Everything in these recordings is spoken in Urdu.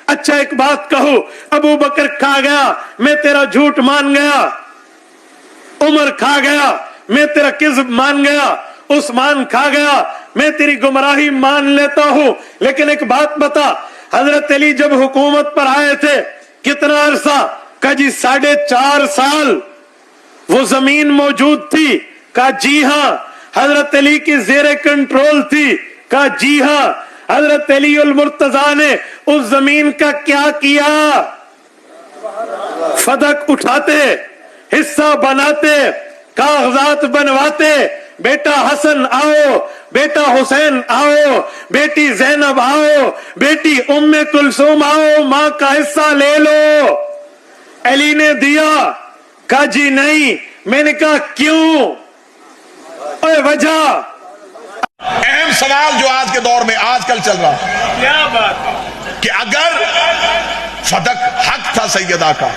اچھا ایک بات کہو، ابو بکر کھا گیا میں تیرا جھوٹ مان گیا، عمر کھا گیا میں تیرا کذب مان گیا، عثمان کھا گیا میں تیری گمراہی مان لیتا ہوں، لیکن ایک بات بتا، حضرت علی جب حکومت پر آئے تھے کتنا عرصہ؟ کہا جی 4.5 سال وہ زمین موجود تھی؟ کہا جی ہاں۔ حضرت علی کی زیر کنٹرول تھی؟ کہا جی ہاں۔ حضرت علی المرتضیٰ نے اس زمین کا کیا کیا؟ فدق اٹھاتے، حصہ بناتے، کاغذات بنواتے، بیٹا حسن آؤ، بیٹا حسین آؤ، بیٹی زینب آؤ، بیٹی ام کلثوم آؤ، ماں کا حصہ لے لو۔ علی نے دیا؟ کہا جی نہیں۔ میں نے کہا کیوں؟ اے وجہ؟ اہم سوال جو آج کے دور میں آج کل چل رہا ہے، کیا بات کہ اگر فدق حق تھا سیدہ کا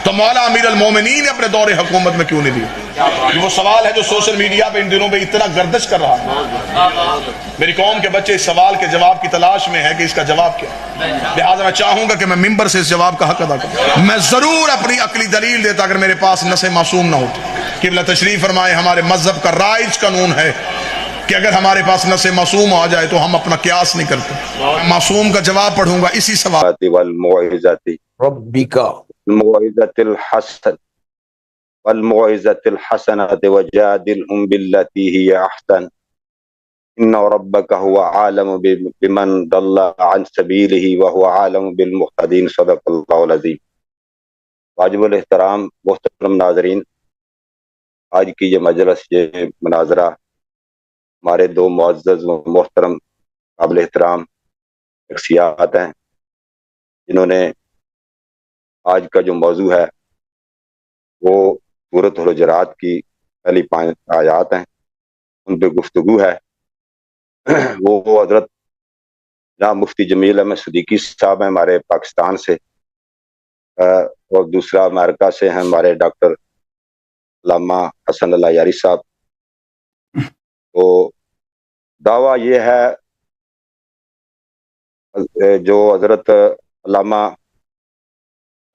تو مولا امیر المومنین نے اپنے دور حکومت میں کیوں نہیں دیا؟ یہ وہ سوال ہے جو سوشل میڈیا پہ ان دنوں میں اتنا گردش کر رہا ہے۔ میری قوم کے بچے اس سوال کے جواب کی تلاش میں ہے کہ اس کا جواب کیا، لہٰذا میں چاہوں گا کہ میں ممبر سے اس جواب کا حق ادا کروں۔ میں ضرور اپنی عقلی دلیل دیتا اگر میرے پاس نص معصوم نہ ہوتی۔ قبلہ تشریف فرمائے، ہمارے مذہب کا رائج قانون ہے کہ اگر ہمارے پاس نص معصوم آ جائے تو ہم اپنا قیاس نہیں کرتے۔ میں معصوم کا جواب پڑھوں گا اسی سوال ربک الموعظة الحسن والموعظة الحسنة وجادلهم بالتي هي أحسن إن ربك هو عالم بمن ضل عن سبيله وهو عالم بالمهتدين صدق الله العظيم۔ واجب الاحترام محترم ناظرین، آج کی یہ مجلس، یہ مناظرہ ہمارے دو معزز و محترم قابل احترام شخصیات ہیں جنہوں نے آج کا جو موضوع ہے وہ سورۃ الحجرات کی پہلی 5 آیات ہیں، ان پہ گفتگو ہے۔ وہ حضرت جناب مفتی جمیل احمد صدیقی صاحب ہیں ہمارے پاکستان سے، اور دوسرا امریکہ سے ہیں ہمارے ڈاکٹر علامہ حسن اللہ یاری صاحب۔ تو دعویٰ یہ ہے جو حضرت علامہ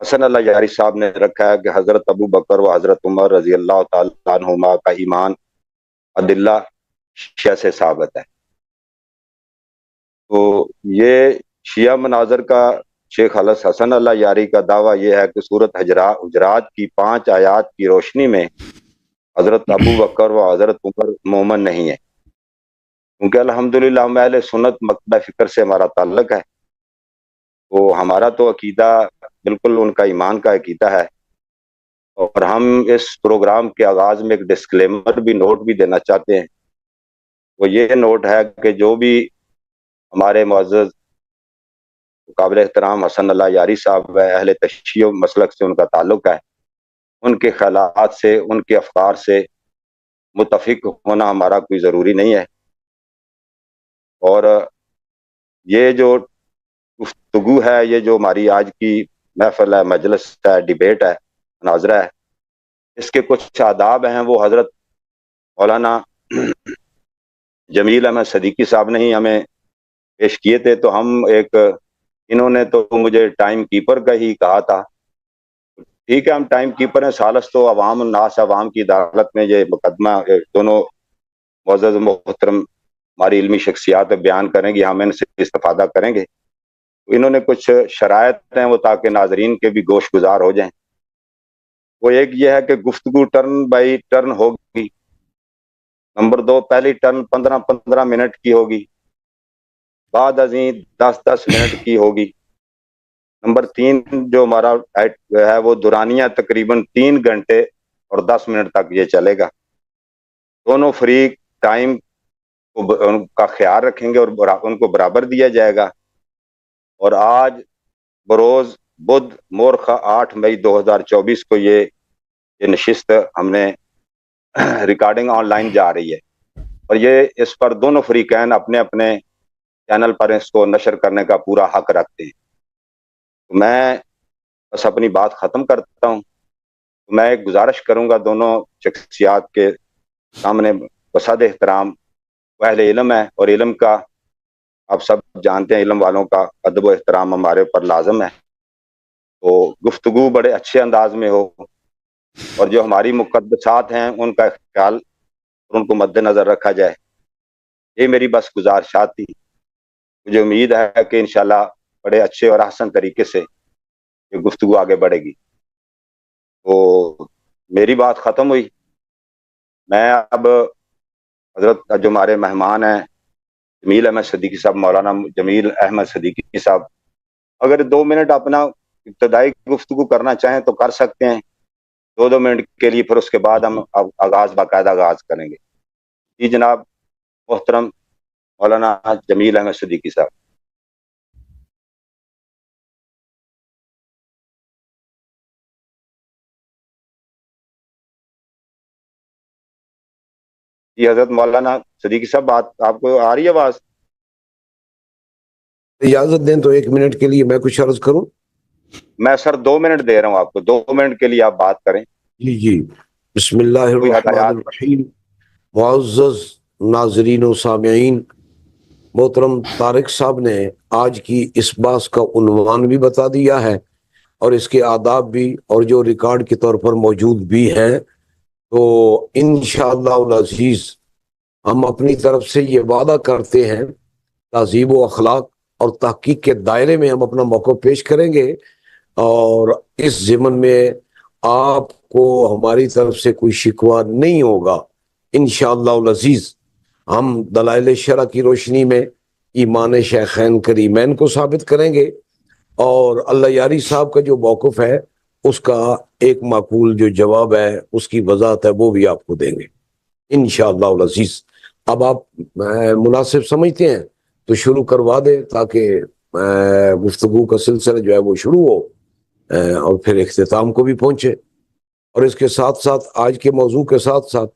حسن اللہ یاری صاحب نے رکھا ہے کہ حضرت ابو بکر و حضرت عمر رضی اللہ تعالیٰ عنہما کا ایمان ادلہ شیعہ سے ثابت ہے۔ تو یہ شیعہ مناظر کا شیخ حسن اللہ یاری کا دعویٰ یہ ہے کہ سورۃ حجرات کی 5 آیات کی روشنی میں حضرت ابو بکر و حضرت عمر مومن نہیں ہے، کیونکہ الحمدللہ ہم اہل سنت مکتبہ فکر سے ہمارا تعلق ہے، تو ہمارا تو عقیدہ بالکل ان کا ایمان کا عقیدہ ہے۔ اور ہم اس پروگرام کے آغاز میں ایک ڈسکلیمر بھی نوٹ بھی دینا چاہتے ہیں، وہ یہ نوٹ ہے کہ جو بھی ہمارے معزز قابل احترام حسن اللہ یاری صاحب ہے، اہل تشیع مسلک سے ان کا تعلق ہے، ان کے خیالات سے، ان کے افکار سے متفق ہونا ہمارا کوئی ضروری نہیں ہے۔ اور یہ جو گفتگو ہے، یہ جو ہماری آج کی محفل ہے، مجلس ہے، ڈیبیٹ ہے، مناظرہ ہے، اس کے کچھ آداب ہیں وہ حضرت مولانا جمیل احمد صدیقی صاحب نے ہی ہمیں پیش کیے تھے۔ تو ہم انہوں نے تو مجھے ٹائم کیپر کا ہی کہا تھا، ٹھیک ہے ہم ٹائم کیپر ہیں، سالس تو عوام الناس، عوام کی عدالت میں یہ مقدمہ دونوں معزز محترم ہماری علمی شخصیات بیان کریں گی، ہم ان سے استفادہ کریں گے۔ انہوں نے کچھ شرائط ہیں وہ تاکہ ناظرین کے بھی گوش گزار ہو جائیں۔ وہ ایک یہ ہے کہ گفتگو ٹرن بائی ٹرن ہوگی۔ نمبر 2، پہلی ٹرن 15 منٹ کی ہوگی، بعد ازیں 10 منٹ کی ہوگی۔ نمبر 3 جو ہمارا ہے وہ دورانیہ تقریباً 3 گھنٹے اور 10 منٹ تک یہ چلے گا۔ دونوں فریق ٹائم ان کا خیال رکھیں گے اور ان کو برابر دیا جائے گا۔ اور آج بروز بدھ مورخہ 8 مئی 2024 کو یہ نشست ہم نے ریکارڈنگ آن لائن جا رہی ہے، اور یہ اس پر دونوں فریقین اپنے اپنے چینل پر اس کو نشر کرنے کا پورا حق رکھتے ہیں۔ میں بس اپنی بات ختم کرتا ہوں۔ میں ایک گزارش کروں گا دونوں شخصیات کے سامنے، بصد احترام وہ اہل علم ہے اور علم کا آپ سب جانتے ہیں علم والوں کا ادب و احترام ہمارے اوپر لازم ہے، تو گفتگو بڑے اچھے انداز میں ہو اور جو ہماری مقدسات ہیں ان کا خیال اور ان کو مد نظر رکھا جائے، یہ میری بس گزارشات تھی۔ مجھے امید ہے کہ انشاءاللہ بڑے اچھے اور احسن طریقے سے یہ گفتگو آگے بڑھے گی۔ تو میری بات ختم ہوئی، میں اب حضرت جو ہمارے مہمان ہیں جمیل احمد صدیقی صاحب، مولانا جمیل احمد صدیقی صاحب، اگر 2 منٹ اپنا ابتدائی گفتگو کرنا چاہیں تو کر سکتے ہیں، 2 منٹ کے لیے، پھر اس کے بعد ہم باقاعدہ آغاز کریں گے۔ جی جناب محترم مولانا جمیل احمد صدیقی صاحب۔ جی حضرت مولانا صدیقی صاحب، بات آپ کو آ رہی ہے آواز؟ اجازت دیں تو 1 منٹ کے لیے میں کچھ عرض کروں۔ میں سر 2 منٹ دے رہا ہوں آپ کو، 2 منٹ کے لیے آپ بات کریں۔ جی بسم اللہ کوئی الرحمن ہدایات؟ الرحیم۔ معزز ناظرین و سامعین، محترم طارق صاحب نے آج کی اس بحث کا عنوان بھی بتا دیا ہے اور اس کے آداب بھی، اور جو ریکارڈ کے طور پر موجود بھی ہیں، تو انشاءاللہ العزیز ہم اپنی طرف سے یہ وعدہ کرتے ہیں تہذیب و اخلاق اور تحقیق کے دائرے میں ہم اپنا موقع پیش کریں گے، اور اس ضمن میں آپ کو ہماری طرف سے کوئی شکوہ نہیں ہوگا انشاءاللہ العزیز۔ ہم دلائل شرع کی روشنی میں ایمان شیخین کریمین کو ثابت کریں گے، اور اللہ یاری صاحب کا جو موقف ہے اس کا ایک معقول جو جواب ہے، اس کی وضاحت ہے، وہ بھی آپ کو دیں گے انشاءاللہ العزیز۔ اب آپ مناسب سمجھتے ہیں تو شروع کروا دیں تاکہ گفتگو کا سلسلہ جو ہے وہ شروع ہو اور پھر اختتام کو بھی پہنچے۔ اور اس کے ساتھ ساتھ آج کے موضوع کے ساتھ ساتھ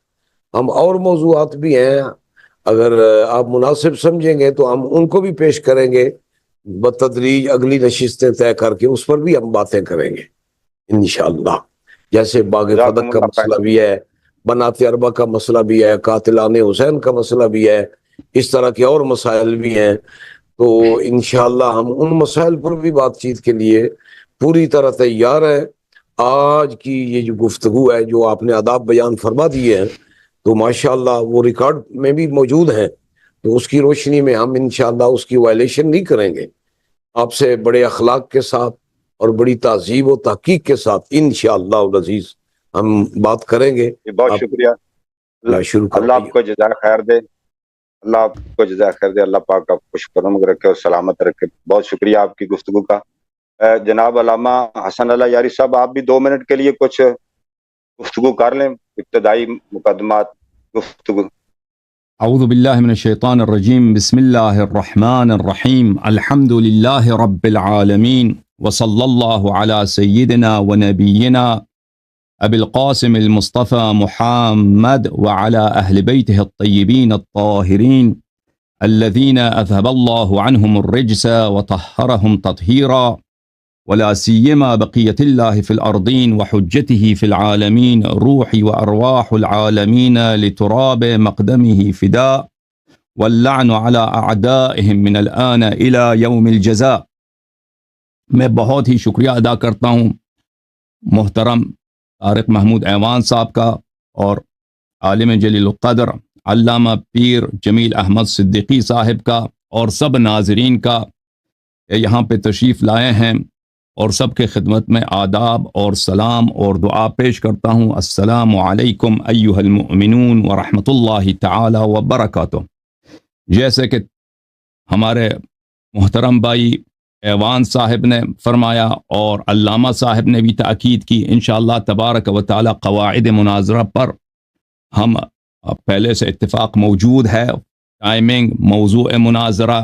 ہم اور موضوعات بھی ہیں، اگر آپ مناسب سمجھیں گے تو ہم ان کو بھی پیش کریں گے بتدریج، اگلی نشستیں طے کر کے اس پر بھی ہم باتیں کریں گے انشاءاللہ، جیسے باغ فدق کا مسئلہ بھی ہے، بنات اربع کا مسئلہ بھی ہے، قاتلان حسین کا مسئلہ بھی ہے، اس طرح کے اور مسائل بھی ہیں۔ تو انشاءاللہ ہم ان مسائل پر بھی بات چیت کے لیے پوری طرح تیار ہیں۔ آج کی یہ جو گفتگو ہے، جو آپ نے آداب بیان فرما دیے ہیں، تو ماشاءاللہ وہ ریکارڈ میں بھی موجود ہیں، تو اس کی روشنی میں ہم انشاءاللہ اس کی وائلیشن نہیں کریں گے، آپ سے بڑے اخلاق کے ساتھ اور بڑی تہذیب و تحقیق کے ساتھ انشاءاللہ العزیز ہم بات کریں گے۔ بہت شکریہ، اللہ آپ کو جزائے خیر دے، اللہ آپ کو جزائے خیر دے، اللہ پاک آپ کو خوش رکھے اور سلامت رکھے۔ بہت شکریہ آپ کی گفتگو کا۔ جناب علامہ حسن اللہ یاری صاحب، آپ بھی 2 منٹ کے لیے کچھ گفتگو کر لیں، ابتدائی مقدمات گفتگو۔ اعوذ باللہ من الشیطان الرجیم، بسم اللہ الرحمن الرحیم، الحمد للہ رب العالمین، وصلی اللہ علی سیدنا و نبینا ابی القاسم المصطفى محمد وعلى اہل بیتہ الطیبین الطاہرین الذین اذهب اللہ عنہم الرجس وطہرہم تطہیرا، ولا سیما بقیت اللہ فی الارضین وحجته فی العالمین، روحی وارواح العالمین لتراب مقدمہ فداء، واللعن علی اعدائہم من الآن الى یوم الجزاء۔ میں بہت ہی شکریہ ادا کرتا ہوں محترم طارق محمود ایوان صاحب کا، اور عالم جلیل القدر علامہ پیر جمیل احمد صدیقی صاحب کا، اور سب ناظرین کا کہ یہاں پہ تشریف لائے ہیں، اور سب کے خدمت میں آداب اور سلام اور دعا پیش کرتا ہوں۔ السلام علیکم ایھا المؤمنون ورحمۃ اللہ تعالی وبرکاتہ۔ جیسے کہ ہمارے محترم بھائی ایوان صاحب نے فرمایا اور علامہ صاحب نے بھی تاکید کی، انشاءاللہ تبارک و تعالی قواعد مناظرہ پر ہم پہلے سے اتفاق موجود ہے، ٹائمنگ، موضوع مناظرہ،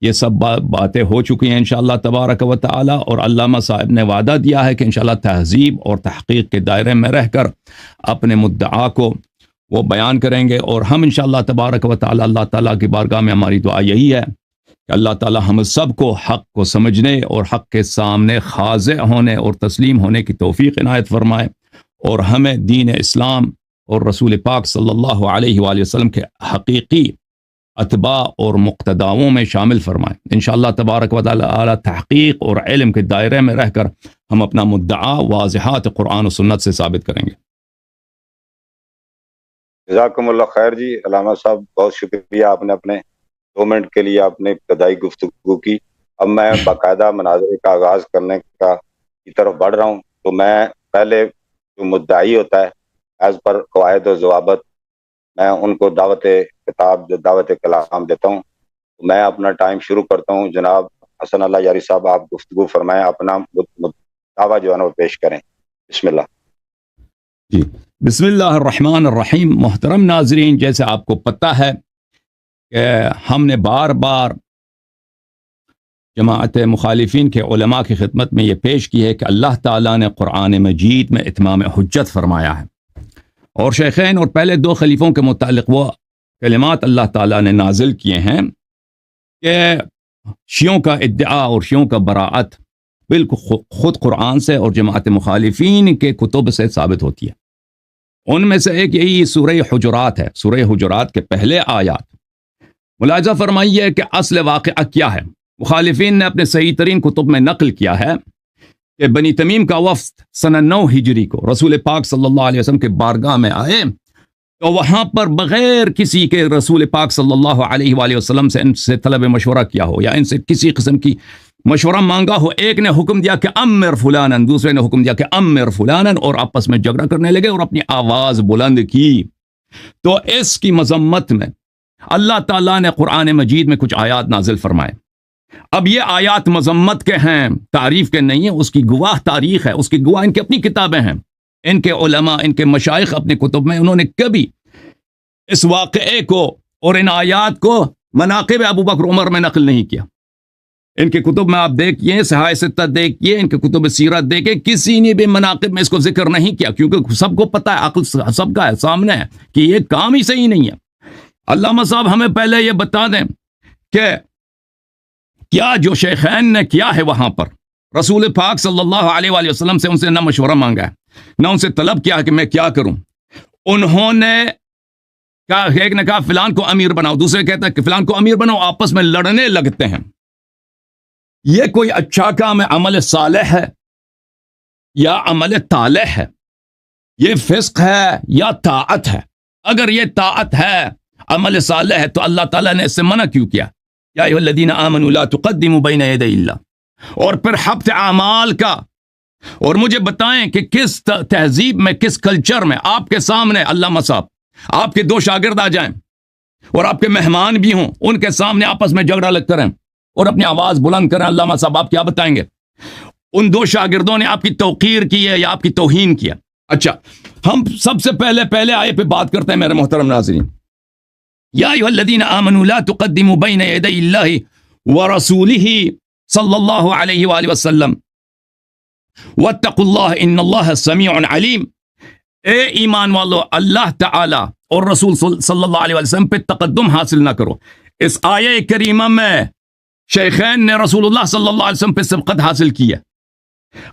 یہ سب باتیں ہو چکی ہیں انشاءاللہ تبارک و تعالی، اور علامہ صاحب نے وعدہ دیا ہے کہ انشاءاللہ تہذیب اور تحقیق کے دائرے میں رہ کر اپنے مدعا کو وہ بیان کریں گے، اور ہم انشاءاللہ تبارک و تعالی اللہ تعالیٰ کی بارگاہ میں ہماری دعا یہی ہے کہ اللہ تعالیٰ ہم سب کو حق کو سمجھنے اور حق کے سامنے خاضع ہونے اور تسلیم ہونے کی توفیق عنایت فرمائے، اور ہمیں دین اسلام اور رسول پاک صلی اللہ علیہ وآلہ وسلم کے حقیقی اتباع اور مقتداؤں میں شامل فرمائیں۔ انشاءاللہ تبارک و تعالی تحقیق اور علم کے دائرے میں رہ کر ہم اپنا مدعا واضحات قرآن و سنت سے ثابت کریں گے۔ جزاکم اللہ خیر جی۔ علامہ صاحب بہت شکریہ، آپ نے اپنے 2 منٹ کے لیے اپنے ابتدائی گفتگو کی۔ اب میں باقاعدہ مناظرے کا آغاز کرنے کی طرف بڑھ رہا ہوں، تو میں پہلے جو مدعی ہوتا ہے ایز پر قواعد و ضوابط میں ان کو دعوت خطاب دعوت کلام دیتا ہوں۔ میں اپنا ٹائم شروع کرتا ہوں۔ جناب حسن اللہ یاری صاحب آپ گفتگو فرمائیں، اپنا دعویٰ جو ہے نا وہ پیش کریں۔ بسم اللہ جی بسم اللہ الرحمن الرحیم۔ محترم ناظرین، جیسے آپ کو پتہ ہے کہ ہم نے بار بار جماعت مخالفین کے علماء کی خدمت میں یہ پیش کی ہے کہ اللہ تعالیٰ نے قرآن مجید میں اتمام حجت فرمایا ہے، اور شیخین اور پہلے 2 خلیفوں کے متعلق وہ کلمات اللہ تعالیٰ نے نازل کیے ہیں کہ شیعوں کا ادعا اور شیعوں کا براءت بالکل خود قرآن سے اور جماعت مخالفین کے کتب سے ثابت ہوتی ہے۔ ان میں سے ایک یہی سورہ حجرات ہے۔ سورہ حجرات کے پہلے آیات ملاحظہ فرمائیے کہ اصل واقعہ کیا ہے۔ مخالفین نے اپنے صحیح ترین کتب میں نقل کیا ہے کہ بنی تمیم کا وفد سنہ 9 ہجری کو رسول پاک صلی اللہ علیہ وسلم کے بارگاہ میں آئے، تو وہاں پر بغیر کسی کے رسول پاک صلی اللہ علیہ وآلہ وسلم سے ان سے طلب مشورہ کیا ہو یا ان سے کسی قسم کی مشورہ مانگا ہو، ایک نے حکم دیا کہ امر فلانن، دوسرے نے حکم دیا کہ امر فلانن، اور آپس میں جھگڑا کرنے لگے اور اپنی آواز بلند کی۔ تو اس کی مذمت میں اللہ تعالیٰ نے قرآن مجید میں کچھ آیات نازل فرمائے۔ اب یہ آیات مذمت کے ہیں، تعریف کے نہیں ہیں، اس کی گواہ تاریخ ہے، اس کی گواہ ان کی اپنی کتابیں ہیں۔ ان کے علماء، ان کے مشائخ اپنے کتب میں انہوں نے کبھی اس واقعے کو اور ان آیات کو مناقب ابو بکر عمر میں نقل نہیں کیا۔ ان کے کتب میں آپ دیکھیے، صحائف ستہ دیکھیے، ان کے کتب سیرت دیکھیں، کسی نے بھی مناقب میں اس کو ذکر نہیں کیا، کیونکہ سب کو پتہ ہے، عقل سب کا ہے، سامنے ہے کہ یہ کام ہی صحیح نہیں ہے۔ علامہ صاحب ہمیں پہلے یہ بتا دیں کہ کیا جو شیخین نے کیا ہے وہاں پر رسول پاک صلی اللہ علیہ وآلہ وسلم سے ان سے نہ مشورہ مانگا ہے، نہ ان سے طلب کیا کہ میں کیا کروں۔ انہوں نے کہا، ایک نے کہا فلان کو امیر بناؤ، دوسرے کہتا ہے کہ فلان کو امیر بناؤ، آپس میں لڑنے لگتے ہیں۔ یہ کوئی اچھا کام ہے، عمل صالح ہے یا عمل طالح ہے؟ یہ فسق ہے یا طاعت ہے؟ اگر یہ طاعت ہے، عمل صالح ہے، تو اللہ تعالیٰ نے اس سے منع کیوں کیا؟ یا ایھا الذین آمنوا لا تقدموا بین یدی اللہ۔ اور پھر حبط اعمال کا، اور مجھے بتائیں کہ کس تہذیب میں، کس کلچر میں آپ کے سامنے علامہ صاحب آپ کے 2 شاگرد آ جائیں اور آپ کے مہمان بھی ہوں، ان کے سامنے آپس میں جھگڑا لگ کریں اور اپنی آواز بلند کریں، علامہ صاحب آپ کیا بتائیں گے؟ ان 2 شاگردوں نے آپ کی توقیر کی ہے یا آپ کی توہین کیا؟ اچھا، ہم سب سے پہلے آئے پہ بات کرتے ہیں میرے محترم ناظرین۔ یا ایھا الذین آمنوا لا تقدموا بین یدی اللہ ورسولہ صلی اللہ علیہ وآلہ وسلم واتقوا اللہ ان اللہ سمیع علیم۔ اے ایمان والو، اللہ تعالی اور رسول صلی اللہ علیہ وسلم پہ تقدم حاصل نہ کرو۔ اس آیہ کریمہ میں شیخین نے رسول اللہ صلی اللہ علیہ وسلم پہ سبقت حاصل کی ہے۔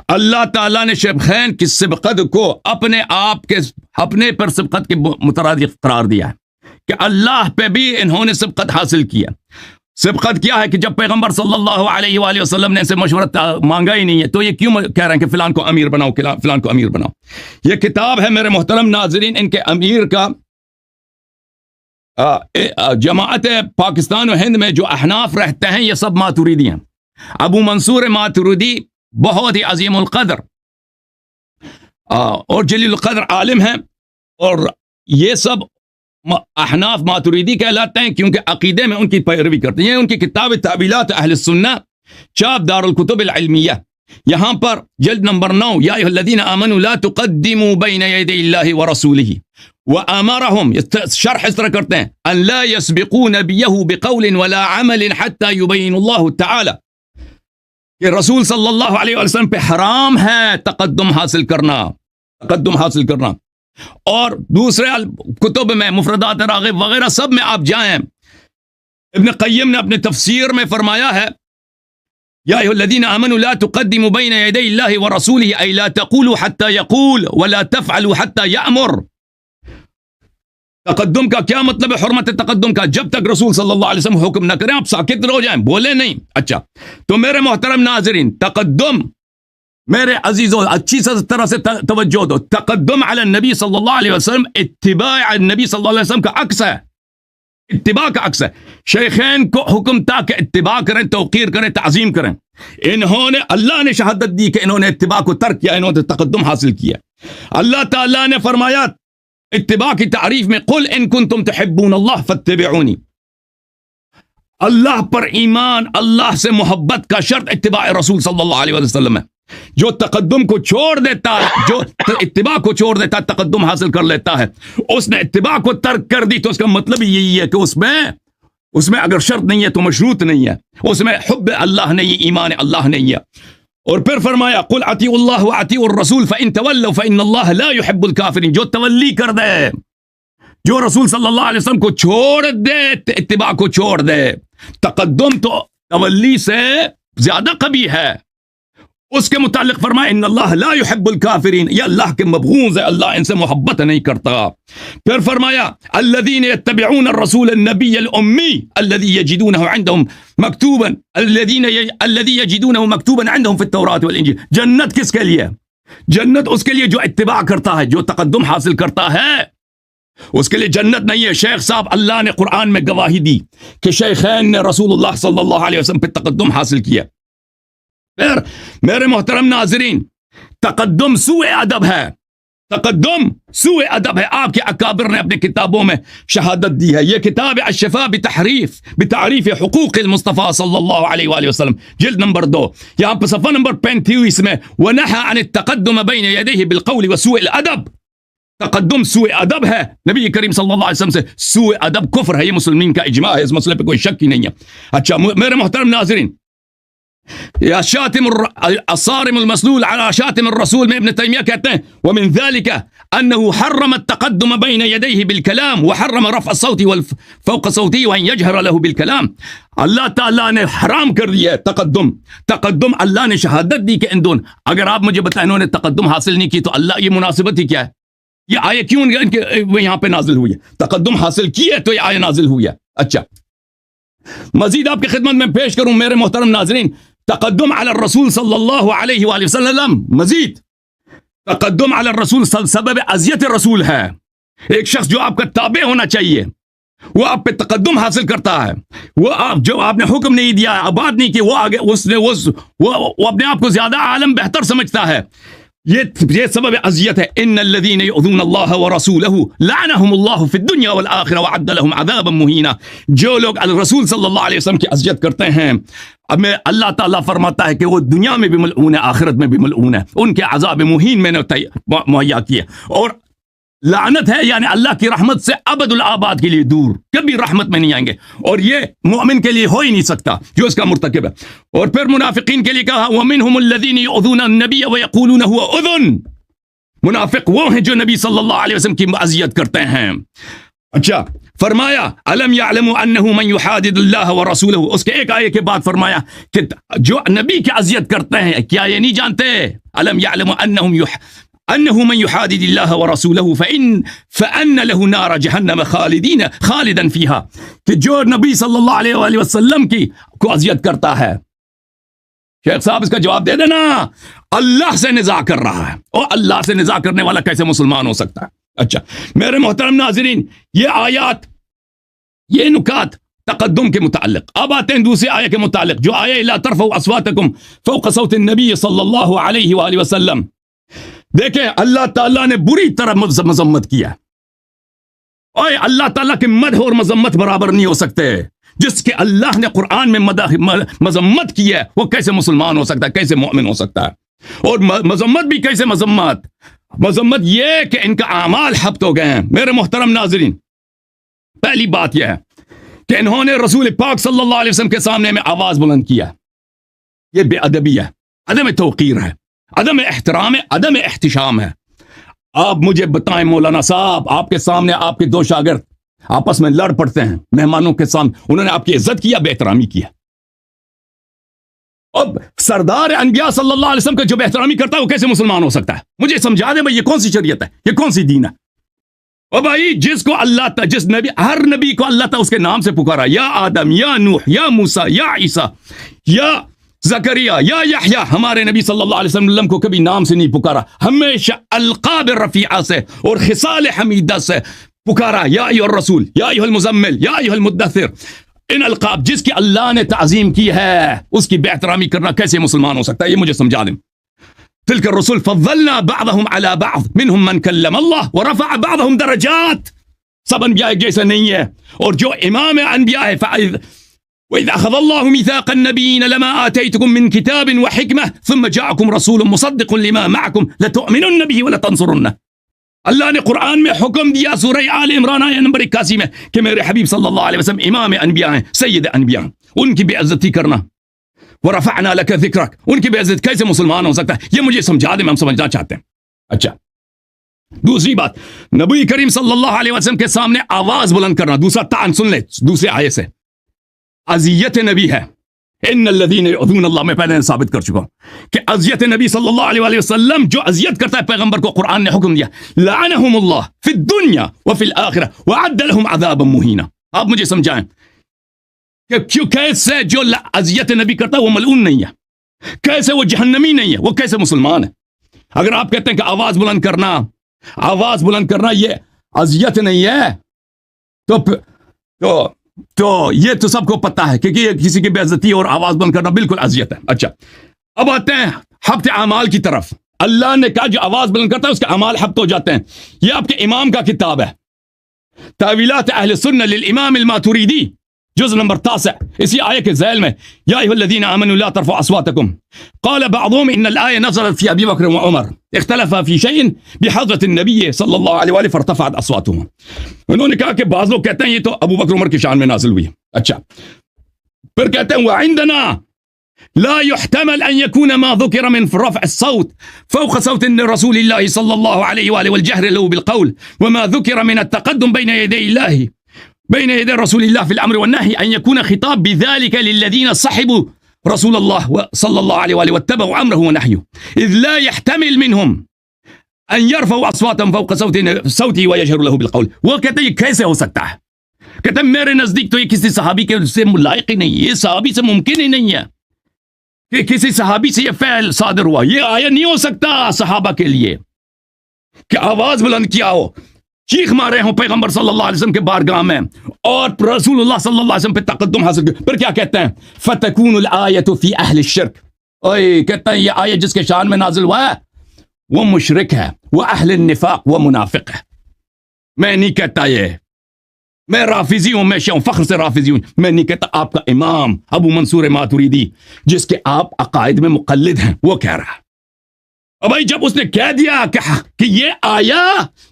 اللہ تعالیٰ نے شیخین کی سبقت کو اپنے پر سبقت کے مترادف قرار دیا ہے کہ اللہ پہ بھی انہوں نے سبقت حاصل کیا۔ سبقت کیا ہے کہ جب پیغمبر صلی اللہ علیہ وآلہ وسلم نے ان سے مشورہ مانگا ہی نہیں ہے، تو یہ کیوں کہہ رہے ہیں کہ فلان کو امیر بناؤ، فلان کو امیر بناؤ؟ یہ کتاب ہے میرے محترم ناظرین، ان کے امیر کا جماعت پاکستان و ہند میں جو احناف رہتے ہیں یہ سب ماتوریدی ہیں۔ ابو منصور ماتوریدی بہت ہی عظیم القدر اور جلیل القدر عالم ہیں، اور یہ سب احناف ماتوریدی کہلاتے ہیں کیونکہ عقیدے میں ان کی پیروی کرتے ہیں۔ یہ ان کی کتاب تعویلات اہل السنہ، چاپ دار الکتب العلمیہ، یہاں پر جلد نمبر 9، یا ایھا الذین آمنوا لا تقدموا بین یدی اللہ ورسولہ، وآمرهم شرح اس طرح کرتے ہیں ان لا يسبقوا نبیہ بقول ولا عمل حتى يبین اللہ تعالی، کہ رسول صلی اللہ علیہ وسلم پہ حرام ہے تقدم حاصل کرنا۔ اور دوسرے کتب میں مفردات راغب وغیرہ سب میں آپ جائیں، ابن قیم نے اپنے تفسیر میں فرمایا ہے یا ایھا الذین آمنوا لا تقدموا بین یدی اللہ ورسولہ ای لا تقولوا حتی یقول ولا تفعلوا حتی یأمر۔ تقدم کا کیا مطلب ہے؟ حرمت تقدم کا جب تک رسول صلی اللہ علیہ وسلم حکم نہ کریں آپ ساکت ہو جائیں، بولے نہیں. اچھا تو میرے محترم ناظرین، تقدم میرے عزیزوں اچھی طرح سے توجہ دو. تقدم علی النبی صلی اللہ علیہ وسلم اتباع النبی صلی اللہ علیہ وسلم کا عکس ہے، اتباع کا عکس ہے. شیخین کو حکم تھا کہ اتباع کریں، توقیر کریں، تعظیم کریں. انہوں نے، اللہ نے شہادت دی کہ انہوں نے اتباع کو ترک کیا، انہوں نے تقدم حاصل کیا. اللہ تعالیٰ نے فرمایا اتباع کی تعریف میں، قل ان کنتم تحبون اللہ فاتبعونی. اللہ پر ایمان، اللہ سے محبت کا شرط اتباع رسول صلی اللہ علیہ وسلم ہے. جو تقدم کو چھوڑ دیتا ہے، جو اتباع کو چھوڑ دیتا ہے، تقدم حاصل کر لیتا ہے، اس نے اتباع کو ترک کر دی. تو اس کا مطلب یہی ہے کہ اس میں اگر شرط نہیں ہے تو مشروط نہیں ہے، اس میں حب اللہ نہیں، ایمان اللہ نہیں ہے. اور پھر فرمایا قل اطیعوا اللہ واطیعوا الرسول فان تولوا فان اللہ لا يحب الكافرین. جو تولی کر دے، جو رسول صلی اللہ علیہ وسلم کو چھوڑ دے، اتباع کو چھوڑ دے، تقدم تو تولی سے زیادہ قبیح ہے. اس کے متعلق فرمایا ان اللہ لا يحب الكافرین، یہ اللہ کے مبغوض ہے، اللہ ان سے محبت نہیں کرتا. پھر فرمایا الذین یتبعون الرسول النبی الامی الذی یجدونه عندهم مکتوبا الذی یجدونه مکتوبا عندهم في التوراۃ والانجیل. جنت کس کے لیے؟ جنت اس کے لیے جو اتباع کرتا ہے، جو تقدم حاصل کرتا ہے، اس کے لیے جنت نہیں ہے. شیخ صاحب، اللہ نے قرآن میں گواہی دی کہ شیخین نے رسول اللہ صلی اللہ علیہ وسلم پہ تقدم حاصل کیا. پھر میرے محترم ناظرین، تقدم سوء ادب ہے، تقدم سوء ادب ہے. آپ کے اکابر نے اپنے کتابوں میں شہادت دی ہے. یہ کتاب الشفاء بتعریف حقوق المصطفیٰ صلی اللہ علیہ وآلہ وسلم، جلد نمبر 2، یہاں پر صفحہ نمبر 35 میں وَنَهَى عَنِ التَّقَدُّمَ بَيْنَ يَدَيْهِ بِالْقَوْلِ وَسُوءِ الْأَدَبِ. تقدم سوء ادب ہے. نبی کریم صلی اللہ علیہ وسلم سے سوء ادب کفر ہے، یہ مسلمین کا اجماع ہے، اس مسئلے پہ کوئی شک ہی نہیں ہے. اچھا میرے محترم ناظرین، یا شاتم الصارم المسلول على شاتم الرسول میں ابن تیمیہ کہتے ہیں ومن ذلك انه حرم التقدم بين يديه بالكلام وحرم رفع الصوت فوق صوته وان يجهر له بالكلام. اللہ تعالیٰ نے حرام کر دیا ہے تقدم. اللہ نے شہادت دی کہ ان دونوں، اگر آپ مجھے بتائیں انہوں نے تقدم حاصل نہیں کی تو اللہ، یہ مناسبت ہی کیا ہے؟ یہ آیت کیوں ان کے یہاں پہ نازل ہوئی ہے؟ تقدم حاصل کی ہے تو یہ آیت نازل ہوئی ہے. اچھا مزید آپ کی خدمت میں پیش کروں میرے محترم ناظرین، تقدم علی الرسول صلی اللہ علیہ وآلہ وسلم، مزید تقدم علی الرسول سبب اذیت رسول ہے. ایک شخص جو آپ کا تابع ہونا چاہیے وہ آپ پہ تقدم حاصل کرتا ہے، وہ آپ جو آپ نے حکم نہیں دیا، آباد نہیں کی، وہ آگے وہ اپنے آپ کو زیادہ عالم بہتر سمجھتا ہے. یہ سبب اذیت ہے. ان الذين يؤذون الله ورسوله لعنهم الله في الدنيا والاخره وعد لهم عذابا مهينا. جو لوگ الرسول صلی اللہ علیہ وسلم کی اذیت کرتے ہیں، اب میں اللہ تعالیٰ فرماتا ہے کہ وہ دنیا میں بھی ملعون ہے، آخرت میں بھی ملعون ہے. ان کے عذاب مہین میں نے مہیا کیے. اور لعنت ہے یعنی اللہ کی رحمت سے ابد الآباد کے لیے دور، کبھی رحمت میں نہیں آئیں گے. اور یہ مومن کے لیے ہو ہی نہیں سکتا جو اس کا مرتکب ہے. اور پھر منافقین کے لیے کہا وَمِنْهُمُ الَّذِينَ يُؤْذُونَ النَّبِيَّ وَيَقُولُونَ هُوَ أُذُنٌ. منافق وہ ہیں جو نبی صلی اللہ علیہ وسلم کی اذیت کرتے ہیں. اچھا فرمایا الم يعلموا انه من يحادد الله ورسوله. اس کے ایک آیے کے بعد فرمایا کہ جو نبی کی اذیت کرتے ہیں، کیا یہ نہیں جانتے؟ الم يعلموا انه من يحادد الله ورسوله فان له نار جهنم خالدا فيها. کہ جو نبی صلی اللہ علیہ وآلہ وسلم کی کو اذیت کرتا ہے، شیخ صاحب اس کا جواب دے دینا، اللہ سے نزاع کر رہا ہے. اور اللہ سے نزاع کرنے والا کیسے مسلمان ہو سکتا ہے؟ اچھا میرے محترم ناظرین، یہ آیات، یہ نکات تقدم کے متعلق. اب آتے ہیں دوسری آیت کے متعلق، جو آیہ لا ترفعوا اصواتکم فوق صوت النبی صلی اللہ علیہ وآلہ وسلم. دیکھیں اللہ تعالیٰ نے بری طرح مذمت کیا. اوے اللہ تعالیٰ کے مدح اور مذمت برابر نہیں ہو سکتے. جس کے اللہ نے قرآن میں مذمت کی ہے وہ کیسے مسلمان ہو سکتا ہے، کیسے مومن ہو سکتا ہے؟ اور مذمت بھی کیسے مذمت یہ کہ ان کا اعمال حبط ہو گئے ہیں. میرے محترم ناظرین، پہلی بات یہ ہے کہ انہوں نے رسول پاک صلی اللہ علیہ وسلم کے سامنے میں آواز بلند کیا. یہ بے ادبی ہے، عدم توقیر ہے، عدم احترام ہے، عدم احتشام ہے. آپ مجھے بتائیں مولانا صاحب، آپ کے سامنے آپ کے دو شاگرد آپس میں لڑ پڑتے ہیں مہمانوں کے سامنے، انہوں نے آپ کی عزت کیا، بے احترامی کیا. اب سردار انبیاء صلی اللہ علیہ وسلم کا جو بے احترامی کرتا ہے وہ کیسے مسلمان ہو سکتا ہے؟ مجھے سمجھا دیں بھائی، یہ کون سی شریعت ہے، یہ کون سی دین ہے؟ اور بھائی جس کو اللہ جس نبی ہر نبی کو اللہ تعالیٰ اس کے نام سے پکارا، یا آدم، یا نوح، یا موسیٰ، یا عیسیٰ، یا زکریا، یا یحییٰ، ہمارے نبی صلی اللہ علیہ وسلم کو کبھی نام سے نہیں پکارا، ہمیشہ القاب رفیعہ سے اور خصال حمیدہ سے پکارا، یا ایھا الرسول، یا ایھا المزمل، یا ایھا المدثر۔ ان القاب جس کی اللہ نے تعظیم کی ہے اس کی بے احترامی کرنا کیسے مسلمان ہو سکتا ہے؟ یہ مجھے سمجھا دیں۔ تلك الرسل فضلنا بعضهم على بعض منهم من كلم الله ورفع بعضهم درجات۔ سب انبیاء ایک جیسے نہیں ہے، اور جو امام انبیاء ہے وَإِذْ أَخَذَ اللَّهُ مِيثَاقَ النَّبِيِّينَ لَمَا آتَيْتُكُم مِّن كِتَابٍ وَحِكْمَةٍ ثُمَّ جَاءَكُمْ رَسُولٌ مُصَدِّقٌ لِّمَا مَعَكُمْ لَتُؤْمِنُنَّ بِهِ وَلَتَنصُرُنَّهُ۔ اللہ نے قرآن میں حکم دیا سورہ آل عمران آیت نمبر 81 میں کہ میرے حبیب صلی اللہ علیہ وسلم امام انبیاء ہیں، سید انبیاء ہیں، ان کی بے عزتی کرنا، وَرَفَعْنَا لَكَ ذِكْرَكَ، ان کی بے عزت کیسے مسلمان ہو سکتا ہے؟ یہ مجھے سمجھا دیں، ہم سمجھنا چاہتے ہیں۔ اچھا، دوسری بات، نبی کریم صلی اللہ علیہ وسلم کے سامنے آواز بلند کرنا، دوسرا طعن، سن لیں دوسرے آیت سے، اذیت نبی ہے۔ ان الذین یؤذون اللہ، میں پہلے ثابت کر چکا ہوں کہ اذیت نبی صلی اللہ علیہ وسلم، جو اذیت کرتا ہے پیغمبر کو، قرآن نے حکم دیا لعنہم اللہ فی الدنیا وفی الآخرہ وأعد لهم عذابا مہینا۔ آپ مجھے سمجھائیں کہ کیوں کیسے جو اذیت نبی کرتا ہے وہ ملعون نہیں ہے، کیسے وہ جہنمی نہیں ہے، وہ کیسے مسلمان ہے؟ اگر آپ کہتے ہیں کہ آواز بلند کرنا یہ اذیت نہیں ہے تو یہ تو سب کو پتہ ہے کہ یہ کسی کی بے عزتی اور آواز بلند کرنا بالکل اذیت ہے۔ اچھا، اب آتے ہیں حبط اعمال کی طرف۔ اللہ نے کہا جو آواز بلند کرتا ہے اس کے اعمال حبط ہو جاتے ہیں۔ یہ آپ کے امام کا کتاب ہے، تاویلات اہل سنہ للامام الماتوریدی، جزء نمبر 9، اسی آیے کے ذیل میں یا ایھا الذین آمنوا لا ترفعوا اصواتکم قال بعضهم ان الآیہ نزلت فی ابی بکر وعمر اختلفا فی شیء بحضرۃ النبی صلی اللہ علیہ وآلہ فارتفعت اصواتهم۔ انہوں نے کہا کہ بعض لوگ کہتے ہیں یہ تو ابو بکر عمر کی شان میں نازل ہوئی۔ اچھا، پھر کہتے ہیں وعندنا لا يحتمل ان يكون ما ذكر من رفع الصوت فوق صوت رسول الله صلى الله عليه وآله والجهر له بالقول وما ذكر من التقدم بين يدي رسول الله في الأمر والنهي أن يكون خطاب بذلك للذين صحبوا رسول الله صلى الله عليه وآله واتبعوا أمره ونهيه إذ لا يحتمل منهم أن يرفعوا أصواتهم فوق صوته ويجهروا له بالقول۔ وہ کہتے ہیں یہ کیسے ہو سکتا ہے؟ کہتے ہیں میرے نزدیک تو یہ کسی صحابی کے سے لائق ہی نہیں ہے، یہ صحابی سے ممکن ہی نہیں ہے کہ کسی صحابی سے یہ فعل صادر ہوا۔ یہ آیا نہیں ہو سکتا صحابہ کے لیے کہ آواز بلند کیا ہو، چیخ مارے ہوں پیغمبر صلی اللہ علیہ وسلم کے بارگاہ میں اور رسول اللہ صلی اللہ علیہ وسلم پہ تقدم حاصل کیا۔ پھر کیا کہتے ہیں؟ فَتَكُونُ الْآيَةُ فِي أَهْلِ الشِّرْكِ، کہتے ہیں یہ آیت جس کے شان میں نازل ہوا ہے وہ مشرک ہے، وہ اہل النفاق، وہ منافق ہے۔ میں نہیں کہتا یہ، میں رافضی ہوں، میں شیعہ ہوں، فخر سے رافضی ہوں، میں نہیں کہتا آپ کا امام ابو منصور ماتوریدی جس کے آپ عقائد میں مقلد ہیں وہ کہہ رہا ہے۔ اور بھائی جب اس نے کہہ دیا کہ یہ آیا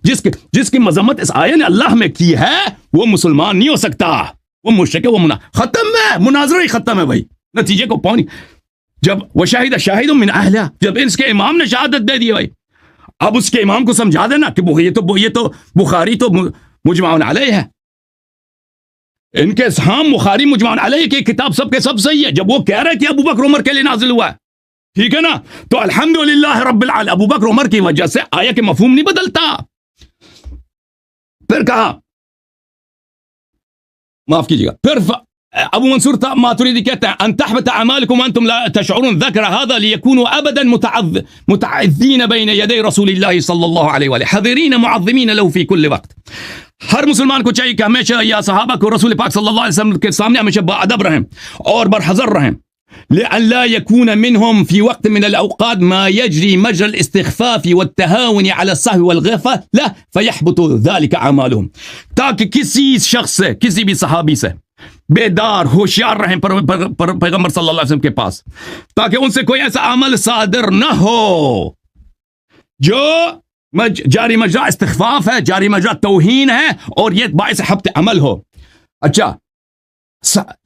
جس کی مذمت اس آیہ نے اللہ میں کی ہے وہ مسلمان نہیں ہو سکتا، وہ مشرک ہے، وہ ختم ہے، مناظرہ ہی ختم ہے بھائی، نتیجے کو پہنچ۔ جب وشاہد شاہد من اہلہ، جب اس کے امام نے شہادت دے دی بھائی، اب اس کے امام کو سمجھا دینا کہ یہ تو بخاری تو مجمع علیہ ہے، ان کے ہاں بخاری مجمع علیہ کی کتاب سب کے سب صحیح ہے۔ جب وہ کہہ رہے کہ ابو بکر عمر کے لیے نازل ہوا ہے، ٹھیک ہے نا، تو الحمدللہ رب العالمین، ابو بکر عمر کی وجہ سے آیا کہ مفہوم نہیں بدلتا۔ پھر کہا، معاف کیجیے گا، پھر ابو منصور ماتوریدی کہتے ہیں ان تحبط اعمالكم وانتم لا تشعرون ذكر هذا ليكونوا ابدا متعذين بين يدي رسول الله صلى الله عليه وآله حذرين معظمين له في كل وقت۔ ہر مسلمان کو چاہیے کہ ہمیشہ یا صحابہ کو رسول پاک صلی اللہ علیہ وسلم کے سامنے ہمیشہ باادب رہیں اور برحذر رہیں، لئن لا يكون منهم في وقت من الأوقات ما يجري مجرى الاستخفاف والتهاون على السهو والغفلة لا فيحبط ذلك أعمالهم، تاکہ کسی شخص سے، کسی بھی صحابی سے بیدار ہوشیار رہیں پیغمبر صلی اللہ علیہ وسلم کے پاس، تاکہ ان سے کوئی ایسا عمل صادر نہ ہو جو جاری مجرا استخفاف ہے، جاری مجرا توہین ہے اور یہ باعث حبط عمل ہو۔ اچھا،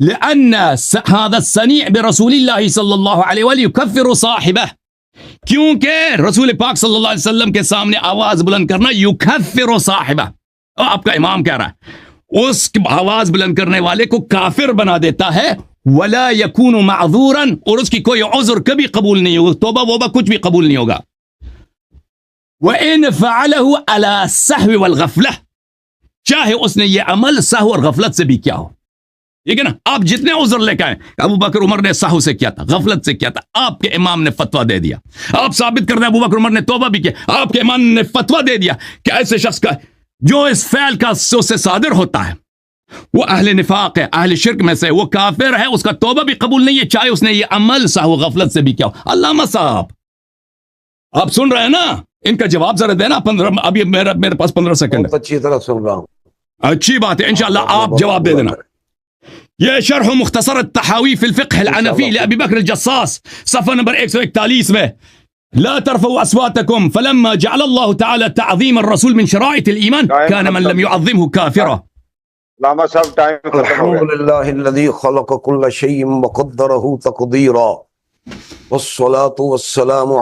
لأن هذا الصنيع برسول الله صلی اللہ علیہ وآلہ يكفر صاحبہ، کیونکہ رسول پاک صلی اللہ علیہ وسلم کے سامنے آواز بلند کرنا يكفر صاحبہ، آپ کا امام کہہ رہا ہے اس آواز بلند کرنے والے کو کافر بنا دیتا ہے، ولا يكون معذورا، اور اس کی کوئی عذر کبھی قبول نہیں ہوگا، توبہ ووبہ کچھ بھی قبول نہیں ہوگا۔ وَإِنْ فَعَلَهُ عَلَى السَّهْوِ وَالْغَفْلَةِ، چاہے اس نے یہ عمل سہو اور غفلت سے بھی کیا ہو. ٹھیک ہے نا. آپ جتنے عذر لے کے آئیں, ابو بکر عمر نے سہو سے کیا تھا, غفلت سے کیا تھا, آپ کے امام نے فتویٰ دے دیا. آپ ثابت کر دیں ابو بکر عمر نے توبہ بھی کیا, آپ کے امام نے فتویٰ دے دیا کہ ایسے شخص کا جو اس فعل کا سے صادر ہوتا ہے وہ اہل نفاق ہے, اہل شرک میں سے, وہ کافر ہے, اس کا توبہ بھی قبول نہیں ہے چاہے اس نے یہ عمل سہو غفلت سے بھی کیا ہو. علامہ صاحب آپ سن رہے ہیں نا, ان کا جواب ذرا دینا. 15 ابھی میرے پاس 15 سیکنڈ. بہت اچھی طرح سن رہا ہوں. اچھی بات ہے, انشاءاللہ آپ جواب دے دینا. یہ شرح مختصر التحاوی فی الفقہ العنفی لابی بکر الجصاص صفحہ نمبر 141 میں. لا ترفعوا اصواتكم فلما جعل الله تعالى تعظيم الرسول من شرائط الايمان كان من لم يعظمه كافرا. علامہ صاحب ٹائم ختم ہو الحمد گیا. للہ الذی خلق كل شيء وقدره تقديرا والصلاة والسلام